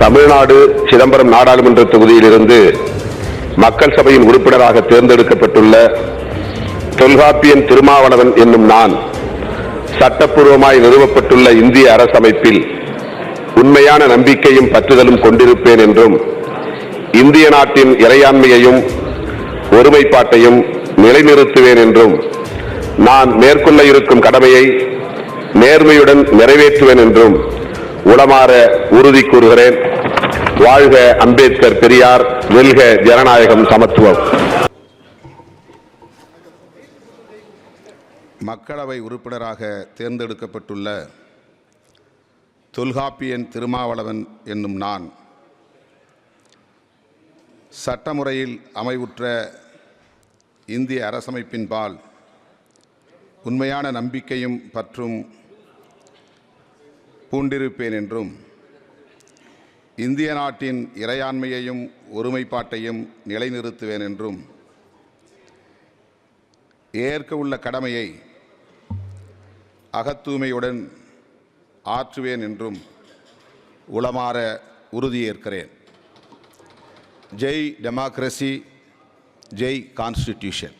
தமிழ்நாடு சிதம்பரம் நாடாளுமன்ற தொகுதியிலிருந்து மக்கள் சபையின் உறுப்பினராக தேர்ந்தெடுக்கப்பட்டுள்ள தொல்காப்பியன் திருமாவளவன் என்னும் நான் சட்டப்பூர்வமாய் நிறுவப்பட்டுள்ள இந்திய அரசமைப்பில் உண்மையான நம்பிக்கையும் பற்றுதலும் கொண்டிருப்பேன் என்றும் இந்திய நாட்டின் இறையாண்மையையும் ஒருமைப்பாட்டையும் நிலைநிறுத்துவேன் என்றும் நான் மேற்கொள்ள இருக்கும் கடமையை நேர்மையுடன் நிறைவேற்றுவேன் என்றும் உளமாற உறுதி கூறுகிறேன். வாழ்க அம்பேத்கர் பெரியார், வெல்க ஜனநாயகம் சமத்துவம். மக்களவை உறுப்பினராக தேர்ந்தெடுக்கப்பட்டுள்ள தொல்காப்பியன் திருமாவளவன் என்னும் நான் சட்டமுறையில் அமைவுற்ற இந்திய அரசமைப்பின்பால் உண்மையான நம்பிக்கையும் பற்றும் பூண்டிருப்பேன் என்றும் இந்திய நாட்டின் இறையாண்மையையும் ஒருமைப்பாட்டையும் நிலைநிறுத்துவேன் என்றும் ஏற்க உள்ள கடமையை அகத்தூய்மையுடன் ஆற்றுவேன் என்றும் உளமாற உறுதியேற்கிறேன். ஜெய் டெமோக்ரசி, ஜெய் கான்ஸ்டிடியூஷன்.